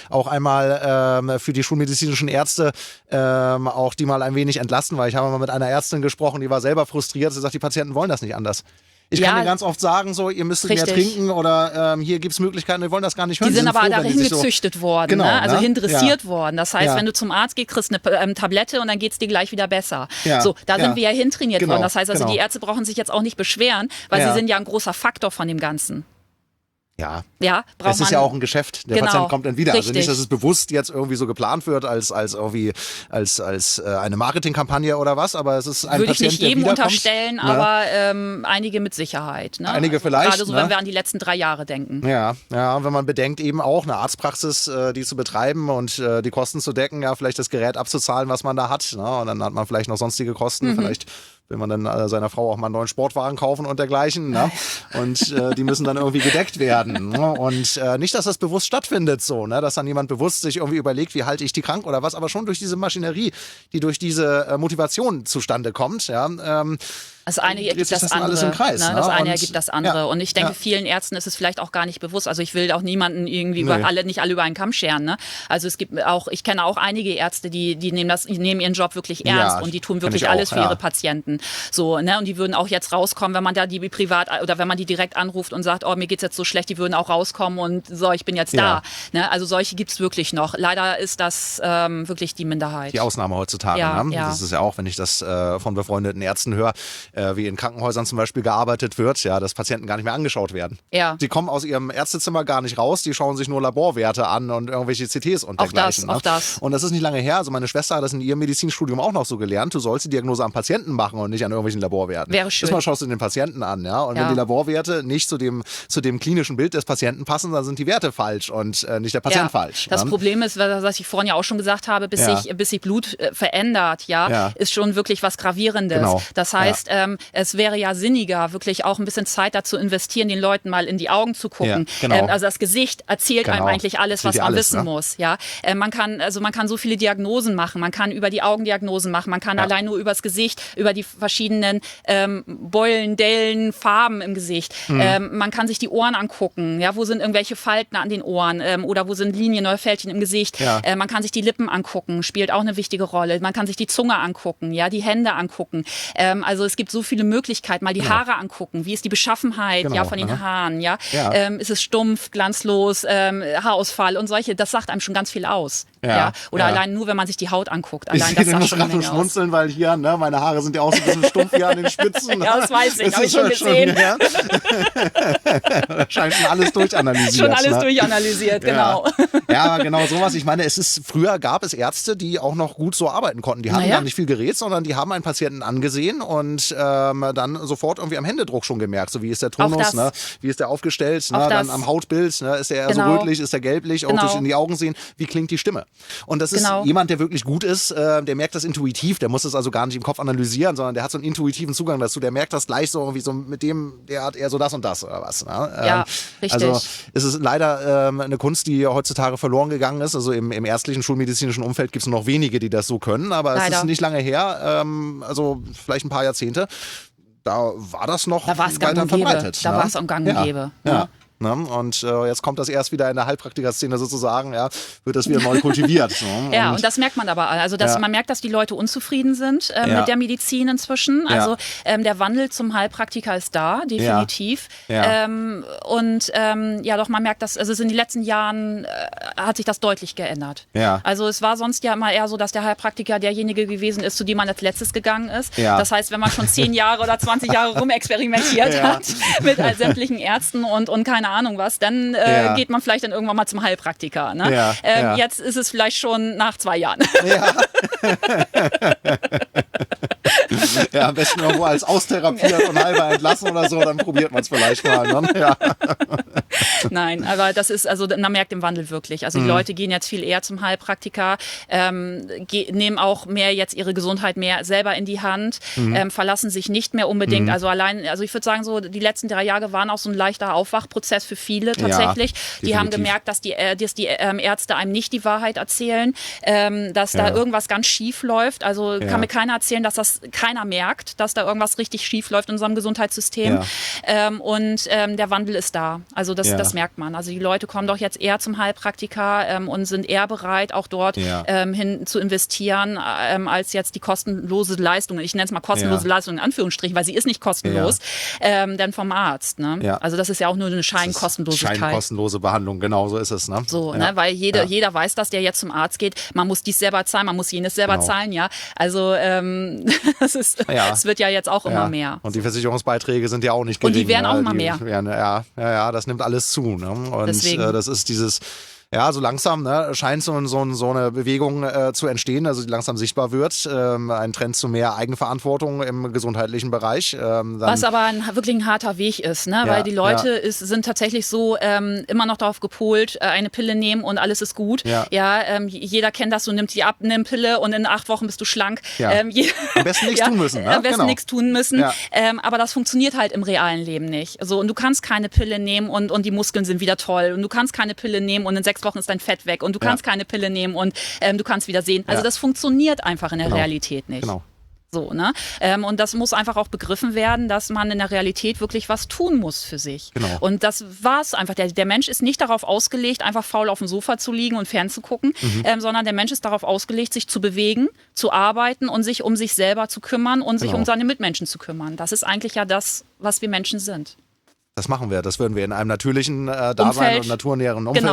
auch einmal für die schulmedizinischen Ärzte auch die mal ein wenig entlasten, weil ich habe mal mit einer Ärztin gesprochen, die war selber frustriert. Sie sagt, die Patienten wollen das nicht anders. Ich kann dir ganz oft sagen, so, ihr müsst mehr trinken oder hier gibt es Möglichkeiten, wir wollen das gar nicht hören. Die sind aber dahin gezüchtet worden, genau, ne? Also hindressiert worden. Das heißt, wenn du zum Arzt gehst, kriegst du eine Tablette und dann geht es dir gleich wieder besser. So, da sind wir ja hintrainiert worden. Das heißt also, die Ärzte brauchen sich jetzt auch nicht beschweren, weil sie sind ja ein großer Faktor von dem Ganzen. Ja, es ist ja auch ein Geschäft. Der Patient kommt dann wieder. Richtig. Also nicht, dass es bewusst jetzt irgendwie so geplant wird als irgendwie als eine Marketingkampagne oder was, aber es ist ein Würde Patient, ich nicht jedem der wiederkommt. unterstellen, aber einige mit Sicherheit. Ne? Einige vielleicht. Gerade so, wenn wir an die letzten 3 Jahre denken. Ja, wenn man bedenkt eben auch eine Arztpraxis, die zu betreiben und die Kosten zu decken, vielleicht das Gerät abzuzahlen, was man da hat. Ne? Und dann hat man vielleicht noch sonstige Kosten, vielleicht will man dann seiner Frau auch mal einen neuen Sportwagen kaufen und dergleichen. Ne? Und die müssen dann irgendwie gedeckt werden. Ne? Und nicht, dass das bewusst stattfindet, so, ne? Dass dann jemand bewusst sich irgendwie überlegt, wie halte ich die krank oder was, aber schon durch diese Maschinerie, die durch diese Motivation zustande kommt. Das eine ergibt das andere. Alles im Kreis, ne? Das eine ergibt das andere. Und ich denke, vielen Ärzten ist es vielleicht auch gar nicht bewusst. Also ich will auch niemanden irgendwie nicht alle über einen Kamm scheren. Ne? Also es gibt auch, ich kenne auch einige Ärzte, die nehmen ihren Job wirklich ernst und die tun wirklich alles für ihre Patienten. So, ne? Und die würden auch jetzt rauskommen, wenn man da die privat oder wenn man die direkt anruft und sagt, mir geht's jetzt so schlecht, die würden auch rauskommen und so, ich bin jetzt da. Ne? Also solche gibt's wirklich noch. Leider ist das wirklich die Minderheit. Die Ausnahme heutzutage. Ne? Das ist ja auch, wenn ich das von befreundeten Ärzten höre, wie in Krankenhäusern zum Beispiel gearbeitet wird, dass Patienten gar nicht mehr angeschaut werden. Die kommen aus ihrem Ärztezimmer gar nicht raus, die schauen sich nur Laborwerte an und irgendwelche CTs und dergleichen. Auch das. Und das ist nicht lange her. Also meine Schwester hat das in ihrem Medizinstudium auch noch so gelernt. Du sollst die Diagnose am Patienten machen und nicht an irgendwelchen Laborwerten. Wäre schön. Erstmal schaust du den Patienten an, und wenn die Laborwerte nicht zu dem klinischen Bild des Patienten passen, dann sind die Werte falsch und nicht der Patient falsch. Das Problem ist, was ich vorhin ja auch schon gesagt habe, bis sich Blut verändert, ist schon wirklich was Gravierendes. Genau. Das heißt, es wäre ja sinniger, wirklich auch ein bisschen Zeit dazu investieren, den Leuten mal in die Augen zu gucken. Also das Gesicht erzählt einem eigentlich alles, was man wissen muss. Ja? Man kann so viele Diagnosen machen. Man kann über die Augen Diagnosen machen. Man kann allein nur übers Gesicht, über die verschiedenen Beulen, Dellen, Farben im Gesicht. Man kann sich die Ohren angucken. Ja? Wo sind irgendwelche Falten an den Ohren oder wo sind Linien oder Fältchen im Gesicht. Man kann sich die Lippen angucken, spielt auch eine wichtige Rolle. Man kann sich die Zunge angucken, die Hände angucken. Also es gibt so viele Möglichkeit, mal die Haare angucken. Wie ist die Beschaffenheit von den Haaren? Ist es stumpf, glanzlos, Haarausfall und solche? Das sagt einem schon ganz viel aus. Oder allein nur, wenn man sich die Haut anguct. Allein das sagt schon eine Menge aus. Schmunzeln, weil hier, meine Haare sind ja auch so ein bisschen stumpf hier an den Spitzen. Das weiß ich, habe ich schon gesehen. Scheint schon alles durchanalysiert. Schon alles durchanalysiert, genau. Ja, genau sowas. Ich meine, früher gab es Ärzte, die auch noch gut so arbeiten konnten. Die hatten gar nicht viel Gerät, sondern die haben einen Patienten angesehen und dann sofort irgendwie am Händedruck schon gemerkt, so wie ist der Tonus, ne? Wie ist der aufgestellt, ne? Dann am Hautbild, ne? Ist der eher so rötlich, ist der gelblich, auch durch in die Augen sehen, wie klingt die Stimme. Und das ist jemand, der wirklich gut ist, der merkt das intuitiv, der muss es also gar nicht im Kopf analysieren, sondern der hat so einen intuitiven Zugang dazu, der merkt das gleich so irgendwie so mit dem, der hat eher so das und das oder was. Ne? Ja, richtig. Also es ist leider eine Kunst, die heutzutage verloren gegangen ist. Also im ärztlichen, schulmedizinischen Umfeld gibt es noch wenige, die das so können, aber es ist nicht lange her, also vielleicht ein paar Jahrzehnte, da war das noch weiter verbreitet. Da war es am Gang und Gäbe. Ja. Ne? Und jetzt kommt das erst wieder in der Heilpraktiker-Szene sozusagen, wird das wieder neu kultiviert. Ne? Ja, und das merkt man aber, also man merkt, dass die Leute unzufrieden sind mit der Medizin inzwischen. Also der Wandel zum Heilpraktiker ist da, definitiv. Doch, man merkt, dass also in den letzten Jahren hat sich das deutlich geändert. Ja. Also es war sonst ja immer eher so, dass der Heilpraktiker derjenige gewesen ist, zu dem man als letztes gegangen ist. Ja. Das heißt, wenn man schon 10 Jahre oder 20 Jahre rumexperimentiert hat mit sämtlichen Ärzten und keine Ahnung was, dann geht man vielleicht dann irgendwann mal zum Heilpraktiker. Ne? Jetzt ist es vielleicht schon nach 2 Jahren. Am besten irgendwo als austherapiert und halber entlassen oder so, dann probiert man es vielleicht mal. Ne? Nein, aber das ist, also man merkt den Wandel wirklich. Also die Leute gehen jetzt viel eher zum Heilpraktiker, nehmen auch mehr jetzt ihre Gesundheit mehr selber in die Hand, verlassen sich nicht mehr unbedingt, also ich würde sagen, so die letzten 3 Jahre waren auch so ein leichter Aufwachprozess für viele tatsächlich. Die haben gemerkt, dass die Ärzte einem nicht die Wahrheit erzählen, dass da irgendwas ganz schief läuft. Also kann mir keiner erzählen, dass das keiner merkt, dass da irgendwas richtig schief läuft in unserem Gesundheitssystem. Der Wandel ist da. Also das merkt man. Also die Leute kommen doch jetzt eher zum Heilpraktiker und sind eher bereit, auch dort hin zu investieren, als jetzt die kostenlose Leistung. Ich nenne es mal kostenlose Leistung in Anführungsstrichen, weil sie ist nicht kostenlos, denn vom Arzt. Ne? Ja. Also das ist ja auch nur eine Scheinkostenlosigkeit. Scheinkostenlose Behandlung, genau so ist es. Ne? So, ne? Weil jeder weiß, dass der jetzt zum Arzt geht. Man muss dies selber zahlen, man muss jenes selber zahlen. Ja, also es wird ja jetzt auch immer mehr. Und die Versicherungsbeiträge sind ja auch nicht gering. Und die werden auch immer mehr. Das nimmt alles zu. Ne? Und deswegen. Das ist dieses... so langsam scheint so eine Bewegung zu entstehen, also die langsam sichtbar wird. Ein Trend zu mehr Eigenverantwortung im gesundheitlichen Bereich. Was aber wirklich ein harter Weg ist, ne? Weil die Leute sind tatsächlich so immer noch darauf gepolt, eine Pille nehmen und alles ist gut. Jeder kennt das, du nimmst die ab, nimm Pille und in 8 Wochen bist du schlank. Am besten nichts tun müssen. Ne? Am besten nichts tun müssen. Aber das funktioniert halt im realen Leben nicht. Also, und du kannst keine Pille nehmen und die Muskeln sind wieder toll. Und du kannst keine Pille nehmen und in 6 Wochen ist dein Fett weg und du kannst keine Pille nehmen und du kannst wieder sehen. Also das funktioniert einfach in der Realität nicht. Genau. So, ne? Und das muss einfach auch begriffen werden, dass man in der Realität wirklich was tun muss für sich. Genau. Und das war es einfach. Der Mensch ist nicht darauf ausgelegt, einfach faul auf dem Sofa zu liegen und fernzugucken, sondern der Mensch ist darauf ausgelegt, sich zu bewegen, zu arbeiten und sich um sich selber zu kümmern und sich um seine Mitmenschen zu kümmern. Das ist eigentlich ja das, was wir Menschen sind. Das machen wir. Das würden wir in einem natürlichen Dasein und naturnäheren Umfeld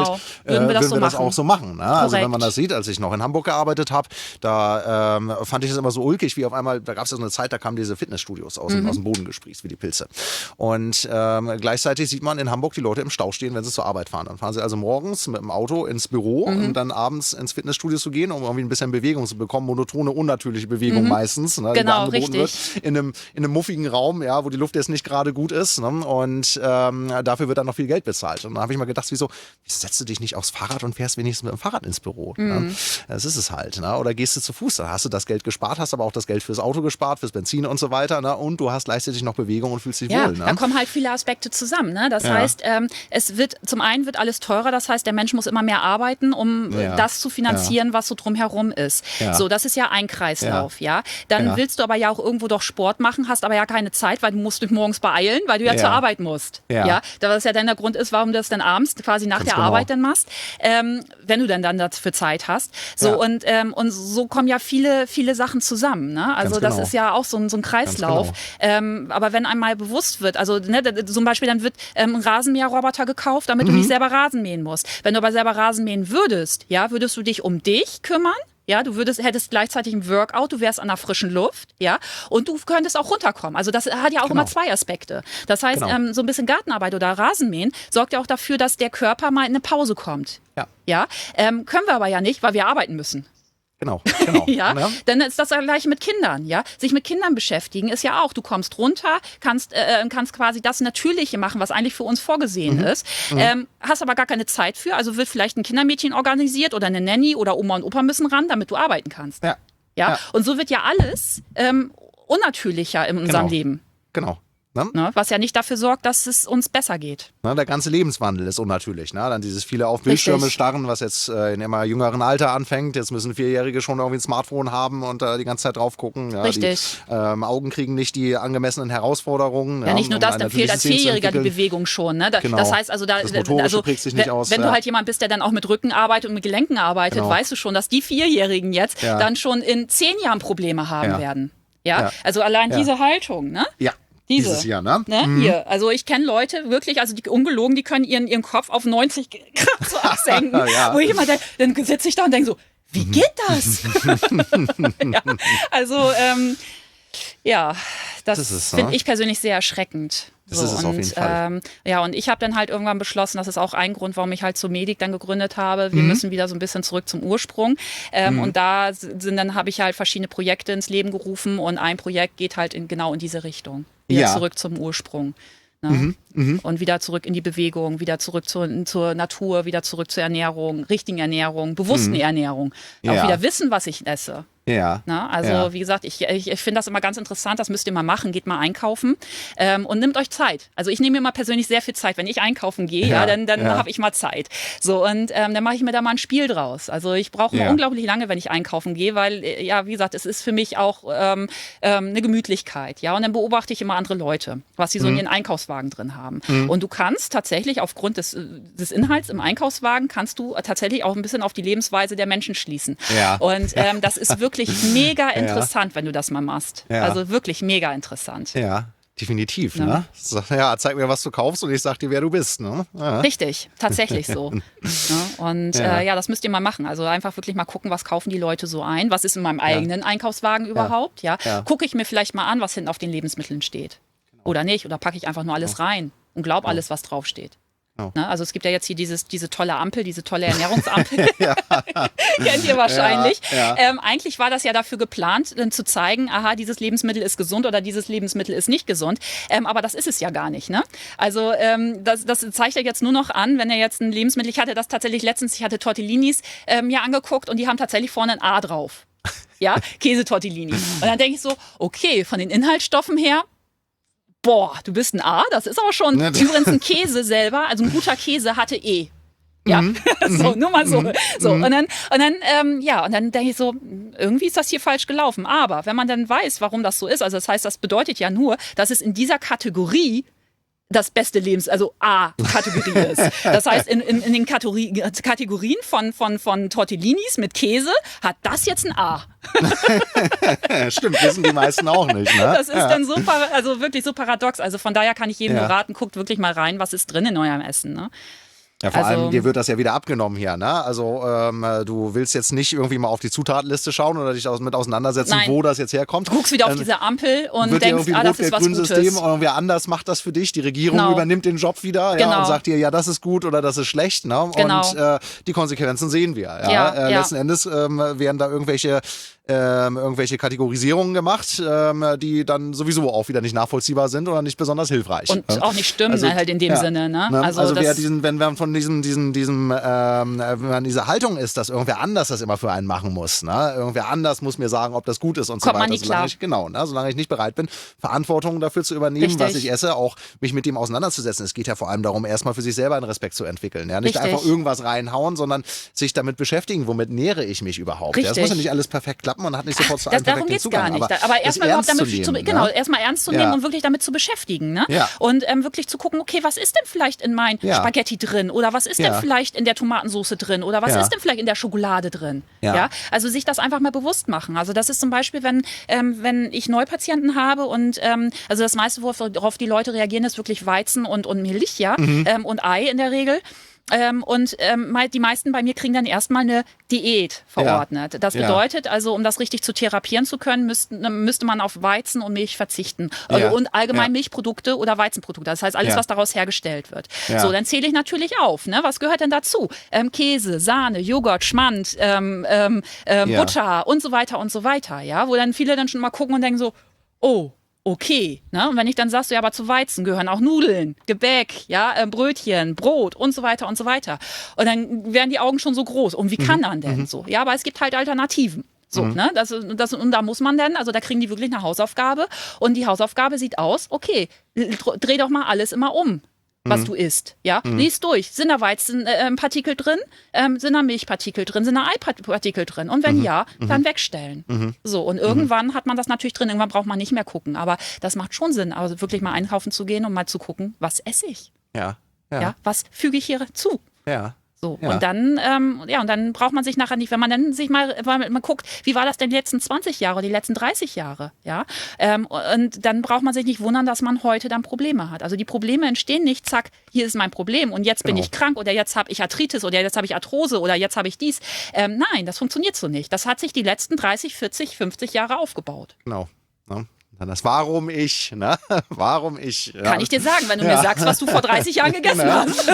würden wir das auch so machen. Ne? Also wenn man das sieht, als ich noch in Hamburg gearbeitet habe, da fand ich es immer so ulkig, wie auf einmal, da gab es ja so eine Zeit, da kamen diese Fitnessstudios aus dem Boden gesprießt, wie die Pilze. Und gleichzeitig sieht man in Hamburg die Leute im Stau stehen, wenn sie zur Arbeit fahren. Dann fahren sie also morgens mit dem Auto ins Büro, um dann abends ins Fitnessstudio zu gehen, um irgendwie ein bisschen Bewegung zu bekommen, monotone, unnatürliche Bewegung meistens, ne, die da angeboten wird, in einem muffigen Raum, wo die Luft jetzt nicht gerade gut ist. Ne? Und dafür wird dann noch viel Geld bezahlt. Und da habe ich mal gedacht, wieso setzt du dich nicht aufs Fahrrad und fährst wenigstens mit dem Fahrrad ins Büro? Ne? Das ist es halt. Ne? Oder gehst du zu Fuß, dann hast du das Geld gespart, hast aber auch das Geld fürs Auto gespart, fürs Benzin und so weiter. Ne? Und du hast gleichzeitig noch Bewegung und fühlst dich wohl. Ne? Da kommen halt viele Aspekte zusammen. Ne? Das heißt, zum einen wird alles teurer, das heißt, der Mensch muss immer mehr arbeiten, um das zu finanzieren, was so drumherum ist. Ja. So, das ist ja ein Kreislauf. Ja. Dann willst du aber ja auch irgendwo doch Sport machen, hast aber ja keine Zeit, weil du musst dich morgens beeilen, weil du zur Arbeit musst. Ja, was ja dann der Grund ist, warum du das dann abends quasi nach der Arbeit dann machst, wenn du dann dafür Zeit hast. So und so kommen ja viele Sachen zusammen. Ne? Also das ist ja auch so ein Kreislauf. Aber wenn einmal bewusst wird, also zum Beispiel dann wird ein Rasenmäherroboter gekauft, damit du nicht selber Rasen mähen musst. Wenn du aber selber Rasen mähen würdest, würdest du dich um dich kümmern. Ja, hättest gleichzeitig ein Workout, du wärst an der frischen Luft, und du könntest auch runterkommen. Also das hat ja auch immer 2 Aspekte. Das heißt, so ein bisschen Gartenarbeit oder Rasenmähen sorgt ja auch dafür, dass der Körper mal in eine Pause kommt. Ja. Können wir aber ja nicht, weil wir arbeiten müssen. Genau. Ja, Ne? dann ist das gleiche mit Kindern, ja. Sich mit Kindern beschäftigen ist ja auch, du kommst runter, kannst quasi das Natürliche machen, was eigentlich für uns vorgesehen ist, hast aber gar keine Zeit für, also wird vielleicht ein Kindermädchen organisiert oder eine Nanny oder Oma und Opa müssen ran, damit du arbeiten kannst. Ja. Und so wird ja alles unnatürlicher in unserem Leben. Genau. Ne? Ne? Was ja nicht dafür sorgt, dass es uns besser geht. Ne, der ganze Lebenswandel ist unnatürlich. Ne? Dann dieses viele auf Bildschirme starren, was jetzt in immer jüngeren Alter anfängt. Jetzt müssen Vierjährige schon irgendwie ein Smartphone haben und die ganze Zeit drauf gucken. Ja, Richtig. Die Augen kriegen nicht die angemessenen Herausforderungen. Ja, nicht nur das, dann fehlt als Vierjähriger die Bewegung schon. Ne? Genau. Das heißt also, das Motorische prägt sich nicht aus. Wenn du halt jemand bist, der dann auch mit Rücken arbeitet und mit Gelenken arbeitet, weißt du schon, dass die Vierjährigen jetzt dann schon in 10 Jahren Probleme haben werden. Ja? Also allein diese Haltung, ne? Ja. Dieses hier, ne? Hier. Also ich kenne Leute wirklich, also die ungelogen, die können ihren Kopf auf 90 Grad so absenken. Wo ich immer denke, dann sitze ich da und denke so, wie geht das? Also das finde ich persönlich sehr erschreckend. Das ist es auf jeden Fall. Und ich habe dann halt irgendwann beschlossen, das ist auch ein Grund, warum ich halt zur Medik dann gegründet habe. Wir müssen wieder so ein bisschen zurück zum Ursprung. Und da habe ich halt verschiedene Projekte ins Leben gerufen und ein Projekt geht halt genau in diese Richtung. Wieder zurück zum Ursprung. Ne? Und wieder zurück in die Bewegung, wieder zurück zur Natur, wieder zurück zur Ernährung, richtigen Ernährung, bewussten Ernährung. Auch wieder wissen, was ich esse. Ja. Na, also wie gesagt, ich finde das immer ganz interessant, das müsst ihr mal machen, geht mal einkaufen und nehmt euch Zeit. Also ich nehme mir mal persönlich sehr viel Zeit, wenn ich einkaufen gehe, dann habe ich mal Zeit. So und dann mache ich mir da mal ein Spiel draus. Also ich brauche mal unglaublich lange, wenn ich einkaufen gehe, weil wie gesagt, es ist für mich auch eine Gemütlichkeit. Ja, und dann beobachte ich immer andere Leute, was sie so in ihren Einkaufswagen drin haben. Und du kannst tatsächlich aufgrund des Inhalts im Einkaufswagen kannst du tatsächlich auch ein bisschen auf die Lebensweise der Menschen schließen. Ja. Und das ist wirklich mega interessant, wenn du das mal machst. Also wirklich mega interessant. Ja, definitiv. Ne? Ja, zeig mir, was du kaufst und ich sag dir, wer du bist. Ne? Ja. Richtig, tatsächlich so. Und das müsst ihr mal machen. Also einfach wirklich mal gucken, was kaufen die Leute so ein? Was ist in meinem eigenen Einkaufswagen überhaupt? Ja. Gucke ich mir vielleicht mal an, was hinten auf den Lebensmitteln steht. Oder nicht. Oder packe ich einfach nur alles rein und glaub alles, was draufsteht. Ne? Also es gibt ja jetzt hier diese tolle Ampel, diese tolle Ernährungsampel. Kennt ihr wahrscheinlich. Eigentlich war das ja dafür geplant, zu zeigen, aha, dieses Lebensmittel ist gesund oder dieses Lebensmittel ist nicht gesund. Aber das ist es ja gar nicht. Ne? Also das zeigt er jetzt nur noch an, wenn er jetzt ein Lebensmittel, ich hatte das tatsächlich letztens, ich hatte Tortellinis mir angeguckt und die haben tatsächlich vorne ein A drauf. Ja, Käsetortellini. Und dann denke ich so, okay, von den Inhaltsstoffen her, boah, du bist ein A, das ist aber schon. Übrigens ein Käse selber, also ein guter Käse hatte E. Ja, so, nur mal so. Und dann denke ich so, irgendwie ist das hier falsch gelaufen. Aber wenn man dann weiß, warum das so ist, also das heißt, das bedeutet ja nur, dass es in dieser Kategorie das beste also A-Kategorie ist. Das heißt, in den Kategorien von Tortellinis mit Käse hat das jetzt ein A. Stimmt, wissen die meisten auch nicht. Ne? Das ist dann so, also wirklich so paradox. Also von daher kann ich jedem nur raten, guckt wirklich mal rein, was ist drin in eurem Essen. Ne? Ja, vor allem, dir wird das ja wieder abgenommen hier, ne? Also du willst jetzt nicht irgendwie mal auf die Zutatenliste schauen oder dich mit auseinandersetzen, wo das jetzt herkommt. Du guckst wieder auf diese Ampel und denkst, das ist was Gutes. System und wer anders macht das für dich. Die Regierung übernimmt den Job wieder und sagt dir, ja, das ist gut oder das ist schlecht. Ne? Und die Konsequenzen sehen wir. Letzten Endes werden da irgendwelche Kategorisierungen gemacht, die dann sowieso auch wieder nicht nachvollziehbar sind oder nicht besonders hilfreich. Und auch nicht stimmen halt in dem Sinne. Ne? Also wenn man von wenn man diese Haltung ist, dass irgendwer anders das immer für einen machen muss. Ne? Irgendwer anders muss mir sagen, ob das gut ist und so weiter. Man nicht klar. Solange ich nicht bereit bin, Verantwortung dafür zu übernehmen, was ich esse, auch mich mit dem auseinanderzusetzen. Es geht ja vor allem darum, erstmal für sich selber einen Respekt zu entwickeln. Ja? Nicht einfach irgendwas reinhauen, sondern sich damit beschäftigen, womit nähere ich mich überhaupt. Das muss ja nicht alles perfekt klappen. Man hat nicht sofort zu allem darum geht es gar nicht. Aber erstmal überhaupt damit erstmal ernst zu nehmen und wirklich damit zu beschäftigen. Ne? Ja. Und wirklich zu gucken, okay, was ist denn vielleicht in mein Spaghetti drin? Oder was ist denn vielleicht in der Tomatensauce drin? Oder was ist denn vielleicht in der Schokolade drin? Ja. Also sich das einfach mal bewusst machen. Also das ist zum Beispiel, wenn ich Neupatienten habe und also das meiste, worauf die Leute reagieren, ist wirklich Weizen und Milch, und Ei in der Regel. Die meisten bei mir kriegen dann erstmal eine Diät verordnet. Das bedeutet also, um das richtig zu therapieren zu können, müsste man auf Weizen und Milch verzichten. Und allgemein Milchprodukte oder Weizenprodukte. Das heißt, alles, was daraus hergestellt wird. So, dann zähle ich natürlich auf. Ne? Was gehört denn dazu? Käse, Sahne, Joghurt, Schmand, Butter und so weiter und so weiter. Ja? Wo dann viele dann schon mal gucken und denken so, oh, okay, ne? Und wenn ich dann sagst, ja, aber zu Weizen gehören auch Nudeln, Gebäck, Brötchen, Brot und so weiter und so weiter. Und dann werden die Augen schon so groß. Und wie kann man denn so? Ja, aber es gibt halt Alternativen. So, ne? Und da muss man dann, also da kriegen die wirklich eine Hausaufgabe. Und die Hausaufgabe sieht aus, okay, dreh doch mal alles immer um, was du isst. Ja, lies durch. Sind da Weizenpartikel drin? Sind da Milchpartikel drin? Sind da Eipartikel drin? Und wenn ja, dann wegstellen. So, und irgendwann hat man das natürlich drin. Irgendwann braucht man nicht mehr gucken. Aber das macht schon Sinn, also wirklich mal einkaufen zu gehen und mal zu gucken, was esse ich? Ja, was füge ich hier zu? Ja. So, und dann, und dann braucht man sich nachher nicht, wenn man dann sich mal guckt, wie war das denn die letzten 20 Jahre, die letzten 30 Jahre, ja? Und dann braucht man sich nicht wundern, dass man heute dann Probleme hat. Also die Probleme entstehen nicht, zack, hier ist mein Problem und jetzt bin ich krank oder jetzt habe ich Arthritis oder jetzt habe ich Arthrose oder jetzt habe ich dies. Nein, das funktioniert so nicht. Das hat sich die letzten 30, 40, 50 Jahre aufgebaut. Genau. Ja. Dann das Warum ich, ne? Warum ich. Ja. Kann ich dir sagen, wenn du mir sagst, was du vor 30 Jahren gegessen hast.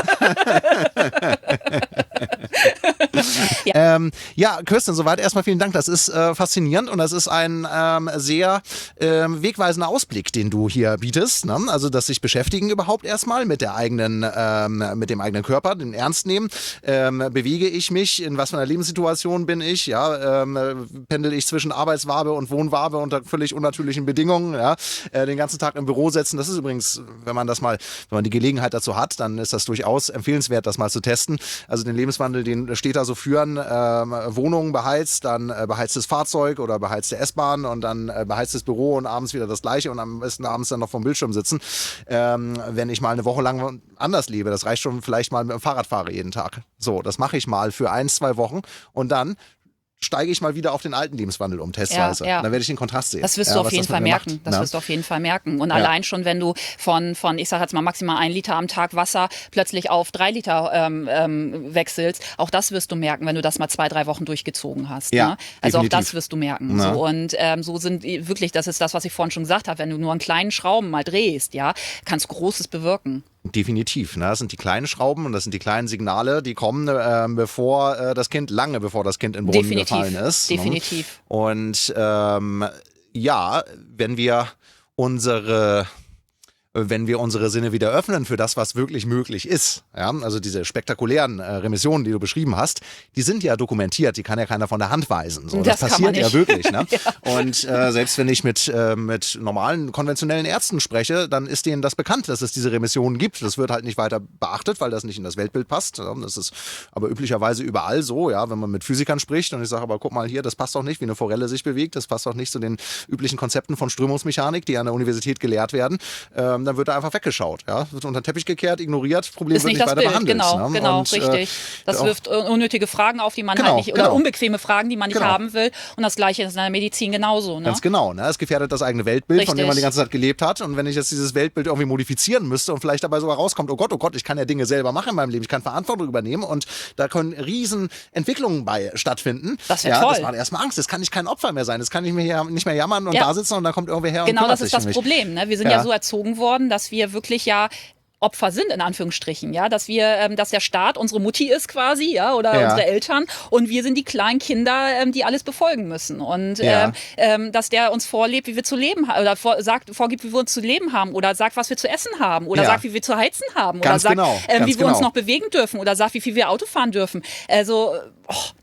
Kirsten, soweit erstmal vielen Dank. Das ist faszinierend und das ist ein sehr wegweisender Ausblick, den du hier bietest. Ne? Also das sich beschäftigen überhaupt erstmal mit der eigenen, mit dem eigenen Körper, den Ernst nehmen. Bewege ich mich? In was für einer Lebenssituation bin ich? Ja, pendel ich zwischen Arbeitswabe und Wohnwabe unter völlig unnatürlichen Bedingungen? Ja, den ganzen Tag im Büro setzen. Das ist übrigens, wenn man die Gelegenheit dazu hat, dann ist das durchaus empfehlenswert, das mal zu testen. Also den Lebenswandel, den Städter so führen, Wohnungen beheizt, dann beheiztes Fahrzeug oder beheizte S-Bahn und dann beheiztes Büro und abends wieder das Gleiche und am besten abends dann noch vom Bildschirm sitzen. Wenn ich mal eine Woche lang anders lebe, das reicht schon, vielleicht mal mit dem Fahrrad fahre jeden Tag. So, das mache ich mal für 1-2 Wochen und dann steige ich mal wieder auf den alten Lebenswandel um, testweise. Dann werde ich den Kontrast sehen. Das wirst du auf jeden Fall merken. Das wirst du auf jeden Fall merken. Und allein schon, wenn du von ich sage jetzt mal maximal 1 Liter am Tag Wasser plötzlich auf 3 Liter wechselst, auch das wirst du merken, wenn du das mal 2-3 Wochen durchgezogen hast. Ja, ne? Also definitiv. auch das wirst du merken. Ja. So, und so sind wirklich, das ist das, was ich vorhin schon gesagt habe, wenn du nur einen kleinen Schrauben mal drehst, kannst du Großes bewirken. Definitiv. Ne? Das sind die kleinen Schrauben und das sind die kleinen Signale, die kommen, lange bevor das Kind in den Brunnen gefallen ist. Definitiv. Ne? Und wenn wir unsere Sinne wieder öffnen für das, was wirklich möglich ist, also diese spektakulären Remissionen, die du beschrieben hast, die sind ja dokumentiert, die kann ja keiner von der Hand weisen. So, das passiert ja wirklich. Ne? Und selbst wenn ich mit normalen, konventionellen Ärzten spreche, dann ist denen das bekannt, dass es diese Remissionen gibt. Das wird halt nicht weiter beachtet, weil das nicht in das Weltbild passt. Das ist aber üblicherweise überall so, wenn man mit Physikern spricht und ich sage, aber guck mal hier, das passt doch nicht, wie eine Forelle sich bewegt, das passt doch nicht zu den üblichen Konzepten von Strömungsmechanik, die an der Universität gelehrt werden. Dann wird da einfach weggeschaut. Wird unter den Teppich gekehrt, ignoriert, Problem ist wird nicht weiter Bild. behandelt. Genau, und, richtig. Das wirft unnötige Fragen auf, die man halt nicht, oder unbequeme Fragen, die man nicht haben will. Und das Gleiche ist in der Medizin genauso. Ne? Ganz genau. Ne? Es gefährdet das eigene Weltbild, von dem man die ganze Zeit gelebt hat. Und wenn ich jetzt dieses Weltbild irgendwie modifizieren müsste und vielleicht dabei sogar rauskommt, oh Gott, ich kann ja Dinge selber machen in meinem Leben, ich kann Verantwortung übernehmen und da können riesen Entwicklungen bei stattfinden. Das wäre toll. Das macht erstmal Angst. Das kann ich kein Opfer mehr sein. Das kann ich mir hier nicht mehr jammern und da sitzen und dann kommt irgendwer her und genau, kümmert das ist sich das Problem. Ne? Wir sind ja so erzogen worden, dass wir wirklich Opfer sind, in Anführungsstrichen, dass der Staat unsere Mutti ist quasi, oder unsere Eltern und wir sind die kleinen Kinder, die alles befolgen müssen und dass der uns vorlebt, wie wir zu leben haben oder vorgibt, wie wir uns zu leben haben oder sagt, was wir zu essen haben oder sagt, wie wir zu heizen haben oder ganz sagt, wie wir uns noch bewegen dürfen oder sagt, wie viel wir Auto fahren dürfen. Also,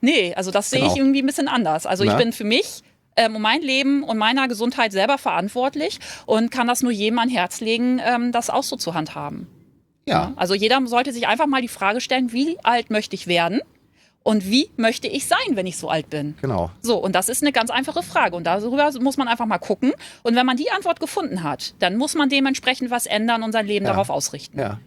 das sehe ich irgendwie ein bisschen anders. Also ich bin für mich um mein Leben und meiner Gesundheit selber verantwortlich und kann das nur jedem an Herz legen, das auch so zu handhaben. Ja. Also jeder sollte sich einfach mal die Frage stellen, wie alt möchte ich werden und wie möchte ich sein, wenn ich so alt bin? Genau. So, und das ist eine ganz einfache Frage und darüber muss man einfach mal gucken und wenn man die Antwort gefunden hat, dann muss man dementsprechend was ändern und sein Leben darauf ausrichten. Ja.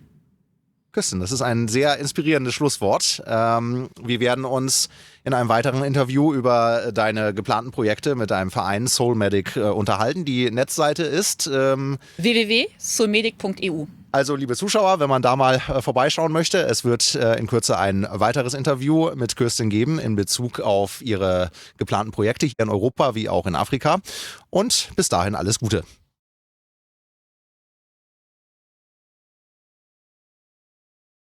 Kirsten, das ist ein sehr inspirierendes Schlusswort. Wir werden uns in einem weiteren Interview über deine geplanten Projekte mit deinem Verein Soulmedic unterhalten. Die Netzseite ist www.soulmedic.eu. Also, liebe Zuschauer, wenn man da mal vorbeischauen möchte, es wird in Kürze ein weiteres Interview mit Kirsten geben in Bezug auf ihre geplanten Projekte hier in Europa wie auch in Afrika. Und bis dahin alles Gute.